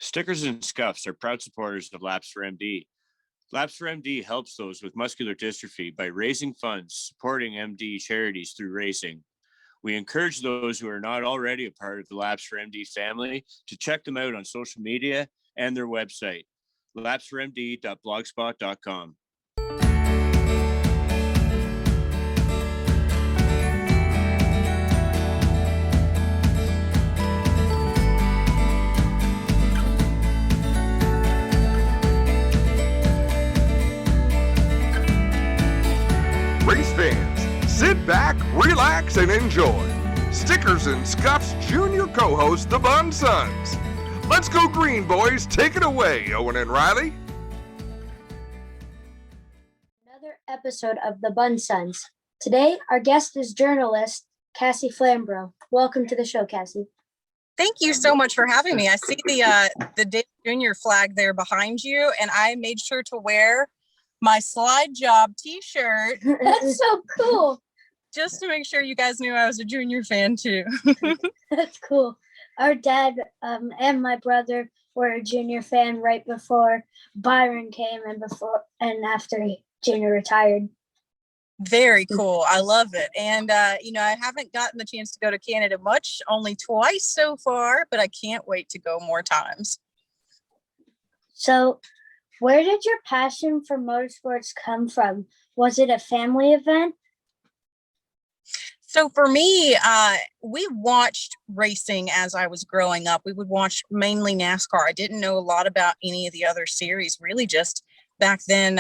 Stickers and Scuffs are proud supporters of Laps for MD. Laps for MD helps those with muscular dystrophy by raising funds, supporting MD charities through racing. We encourage those who are not already a part of the Laps for MD family to check them out on social media and their website, lapsformd.blogspot.com. Race fans, sit back, relax, and enjoy. Stickers and Scuffs Junior co-host, the Bunn Sons. Let's go green, boys. Take it away, Owen and Riley. Another episode of the Bunn Sons. Today, our guest is journalist Cassie Fambro. Welcome to the show, Cassie. Thank you so much for having me. I see the Dale Junior flag there behind you, and I made sure to wear my Slide Job t-shirt. That's so cool. Just to make sure you guys knew I was a Junior fan too. That's cool. Our dad and my brother were a Junior fan right before Byron came and after Junior retired. Very cool. I love it. And, I haven't gotten the chance to go to Canada much, only twice so far, but I can't wait to go more times. So, where did your passion for motorsports come from? Was it a family event? So for me, we watched racing as I was growing up. We would watch mainly NASCAR. I didn't know a lot about any of the other series, really just back then,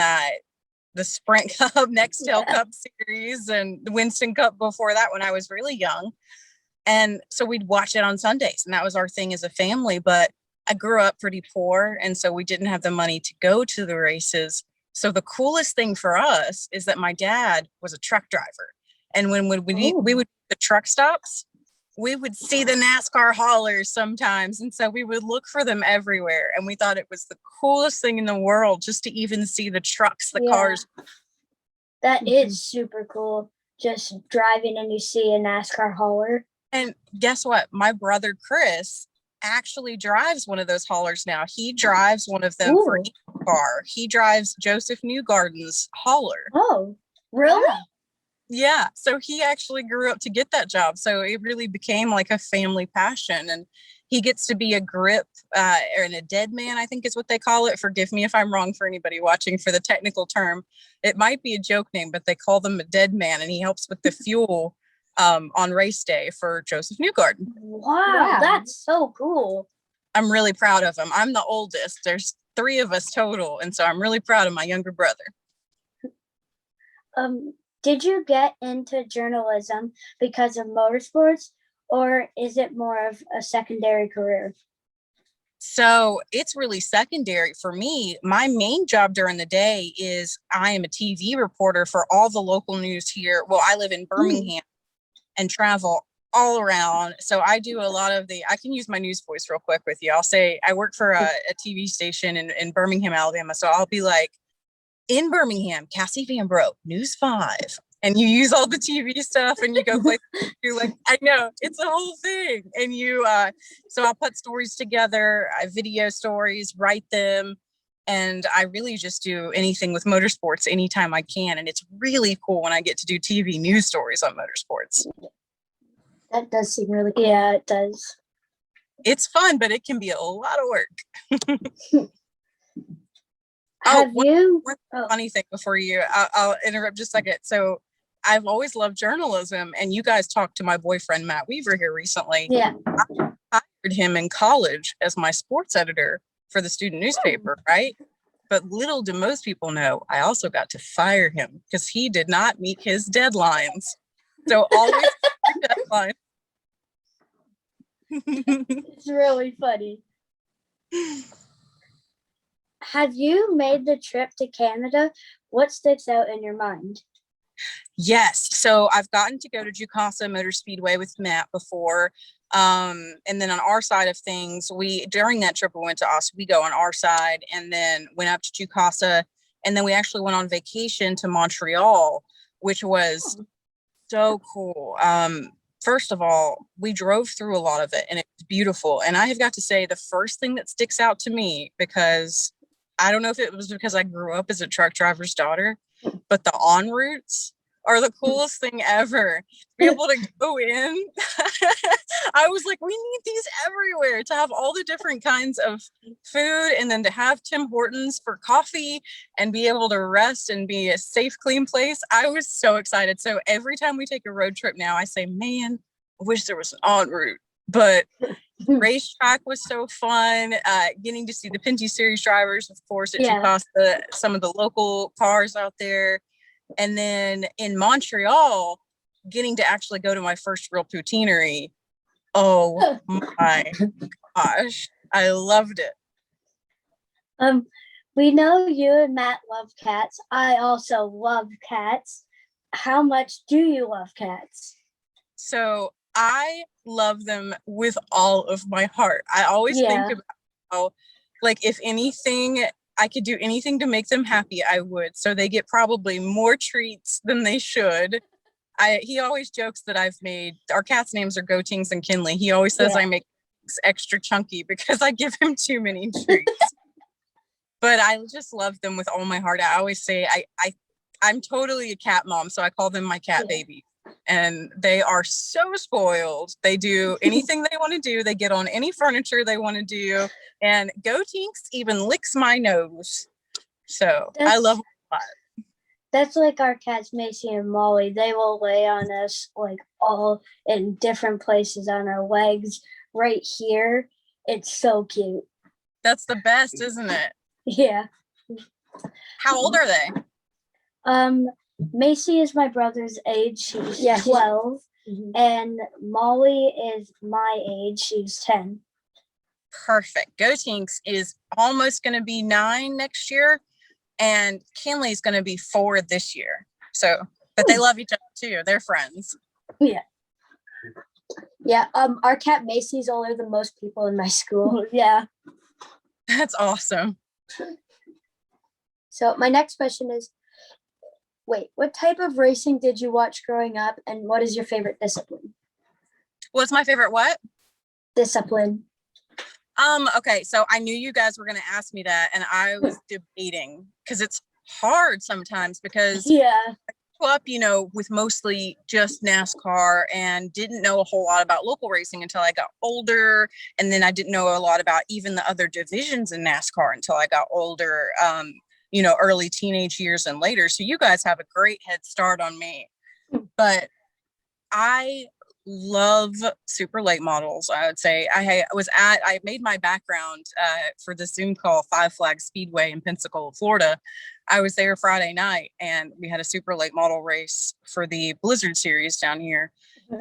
the Sprint Cup, Nextel Cup series, and the Winston Cup before that when I was really young. And so we'd watch it on Sundays, and that was our thing as a family. But I grew up pretty poor, and so we didn't have the money to go to the races. So the coolest thing for us is that my dad was a truck driver. And when we would the truck stops, we would see the NASCAR haulers sometimes. And so we would look for them everywhere. And we thought it was the coolest thing in the world just to even see the trucks, the cars. That is super cool. Just driving and you see a NASCAR hauler. And guess what? My brother, Chris, actually drives one of those haulers now. He drives one of them for car. He drives Joseph Newgarden's hauler. Oh, really? Wow. Yeah. So he actually grew up to get that job. So it really became like a family passion. And he gets to be a grip and a dead man, I think is what they call it. Forgive me if I'm wrong for anybody watching for the technical term. It might be a joke name, but they call them a dead man. And he helps with the fuel on race day for Joseph Newgarden. Wow, that's so cool. I'm really proud of him. I'm the oldest. There's 3 of us total. And so I'm really proud of my younger brother. Did you get into journalism because of motorsports, or is it more of a secondary career? So it's really secondary for me. My main job during the day is I am a TV reporter for all the local news here. Well, I live in Birmingham and travel all around. So I do a lot of I can use my news voice real quick with you. I'll say I work for a TV station in Birmingham, Alabama. So I'll be like, in Birmingham, Cassie Fambro, News 5. And you use all the TV stuff and you go like, you're like, I know, it's a whole thing. And you, so I'll put stories together, I video stories, write them. And I really just do anything with motorsports anytime I can. And it's really cool when I get to do TV news stories on motorsports. That does seem really good. Yeah, it does. It's fun, but it can be a lot of work. One funny thing before I'll interrupt just a second. So I've always loved journalism, and you guys talked to my boyfriend, Matt Weaver, here recently. Yeah. I hired him in college as my sports editor for the student newspaper, right? But little do most people know, I also got to fire him because he did not meet his deadlines. So always deadline. It's really funny. Have you made the trip to Canada? What sticks out in your mind? Yes. So I've gotten to go to Jukasa Motor Speedway with Matt before. And then on our side of things, during that trip, we went to Oswego on our side and then went up to Jukasa. And then we actually went on vacation to Montreal, which was so cool. first of all, we drove through a lot of it and it's beautiful. And I have got to say the first thing that sticks out to me, because I don't know if it was because I grew up as a truck driver's daughter, but the en routes are the coolest thing ever. To be able to go in, I was like, we need these everywhere, to have all the different kinds of food, and then to have Tim Hortons for coffee and be able to rest and be a safe, clean place. I was so excited. So every time we take a road trip now, I say, man, I wish there was an en route. But racetrack was so fun. Getting to see the Pinty Series drivers, of course, at Chicasta, some of the local cars out there. And then in Montreal, getting to actually go to my first real poutineery. Oh my gosh, I loved it. We know you and Matt love cats. I also love cats. How much do you love cats? So I love them with all of my heart. I always think about how, like, if anything, I could do anything to make them happy, I would. So they get probably more treats than they should. He always jokes that I've made, our cats' names are Goatings and Kinley. He always says I make extra chunky because I give him too many treats. But I just love them with all my heart. I always say I'm totally a cat mom, so I call them my cat baby. And they are so spoiled. They do anything they want to do. They get on any furniture they want to do. And Goatinks even licks my nose. So I love them a lot. That's like our cats, Macy and Molly. They will lay on us, like, all in different places on our legs, right here. It's so cute. That's the best, isn't it? Yeah. How old are they? Macy is my brother's age. She's 12. And Molly is my age. She's 10. Perfect. Goatinks is almost going to be 9 next year, and Kinley's going to be 4 this year. So, but they love each other too. They're friends. Yeah. Yeah. Our cat Macy's older than most people in my school. Yeah. That's awesome. So my next question is, what type of racing did you watch growing up, and what is your favorite discipline? What's my favorite what? Discipline. Okay, so I knew you guys were going to ask me that, and I was debating, because it's hard sometimes, because I grew up, with mostly just NASCAR and didn't know a whole lot about local racing until I got older. And then I didn't know a lot about even the other divisions in NASCAR until I got older, early teenage years and later. So you guys have a great head start on me. But I love super late models. I would say I made my background for the Zoom call, Five Flags Speedway in Pensacola, Florida. I was there Friday night, and we had a super late model race for the Blizzard series down here.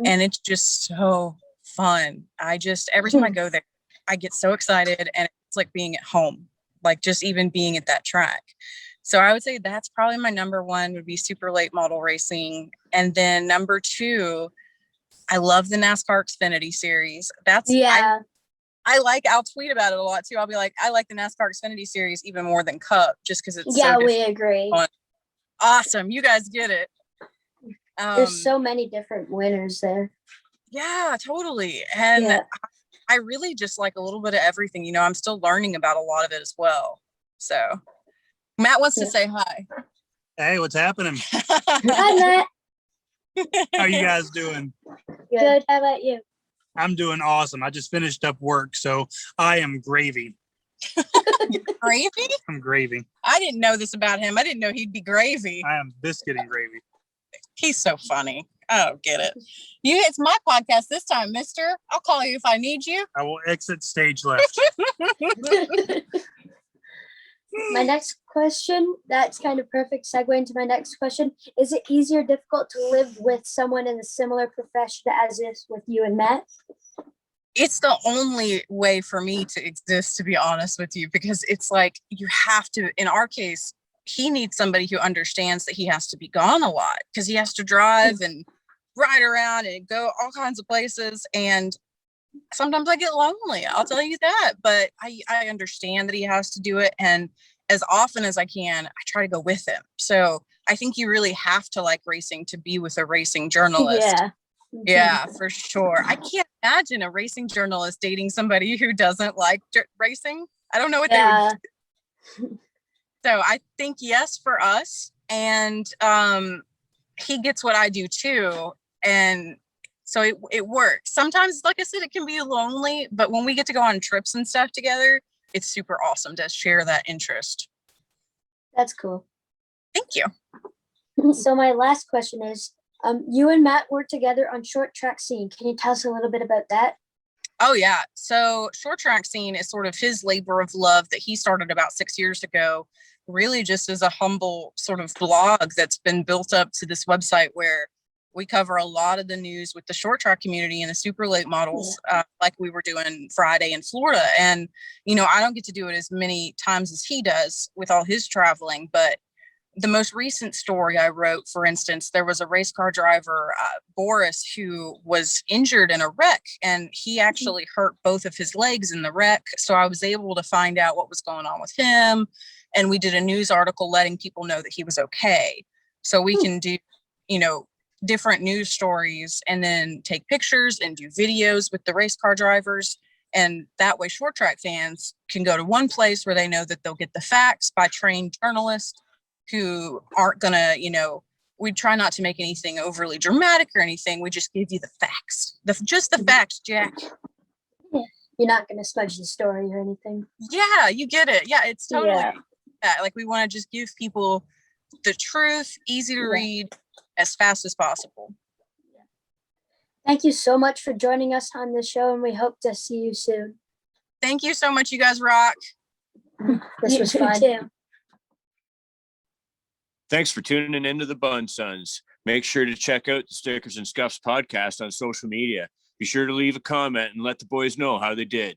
And it's just so fun. Every time I go there, I get so excited, and it's like being at home, like just even being at that track. So I would say that's probably my number one, would be super late model racing. And then number 2, I love the NASCAR Xfinity series. I'll tweet about it a lot too. I'll be like, I like the NASCAR Xfinity series even more than Cup, just because it's so we agree. Awesome. You guys get it. There's so many different winners there. Yeah, totally. And I really just like a little bit of everything. I'm still learning about a lot of it as well. So Matt wants to say hi. Hey, what's happening? Hi, Matt. How you guys doing? Good. How about you? I'm doing awesome. I just finished up work, so I am gravy. Gravy? I'm gravy. I didn't know this about him. I didn't know he'd be gravy. I am biscuit and gravy. He's so funny. I don't get it. It's my podcast this time, mister. I'll call you if I need you. I will exit stage left. My next question, that's kind of perfect segue into my next question. Is it easier or difficult to live with someone in a similar profession as is with you and Matt? It's the only way for me to exist, to be honest with you, because it's like you have to, in our case, he needs somebody who understands that he has to be gone a lot because he has to drive and ride around and go all kinds of places. And sometimes I get lonely, I'll tell you that, but I understand that he has to do it. And as often as I can, I try to go with him. So I think you really have to like racing to be with a racing journalist. Yeah. Yeah, for sure. I can't imagine a racing journalist dating somebody who doesn't like racing. I don't know what they Yeah. would. So I think yes for us, and he gets what I do too, and so it works. Sometimes, like I said, it can be lonely, but when we get to go on trips and stuff together, it's super awesome to share that interest. That's cool. Thank you. So my last question is, you and Matt work together on Short Track Scene. Can you tell us a little bit about that? Oh yeah. So Short Track Scene is sort of his labor of love that he started about 6 years ago, really just as a humble sort of blog that's been built up to this website where we cover a lot of the news with the short track community and the super late models, like we were doing Friday in Florida. And, I don't get to do it as many times as he does with all his traveling, but the most recent story I wrote, for instance, there was a race car driver, Boris, who was injured in a wreck, and he actually hurt both of his legs in the wreck. So I was able to find out what was going on with him. And we did a news article letting people know that he was okay. So we can do, different news stories and then take pictures and do videos with the race car drivers. And that way short track fans can go to one place where they know that they'll get the facts by trained journalists who aren't gonna, we try not to make anything overly dramatic or anything. We just give you the facts, just the facts, Jack. Yeah. You're not gonna smudge the story or anything. Yeah, you get it. Yeah, it's totally that. Like we want to just give people the truth, easy to read, as fast as possible. Thank you so much for joining us on the show, and we hope to see you soon. Thank you so much. You guys rock. This was fun too. Thanks for tuning into the Bunn Sons. Make sure to check out the Stickers and Scuffs podcast on social media. Be sure to leave a comment and let the boys know how they did.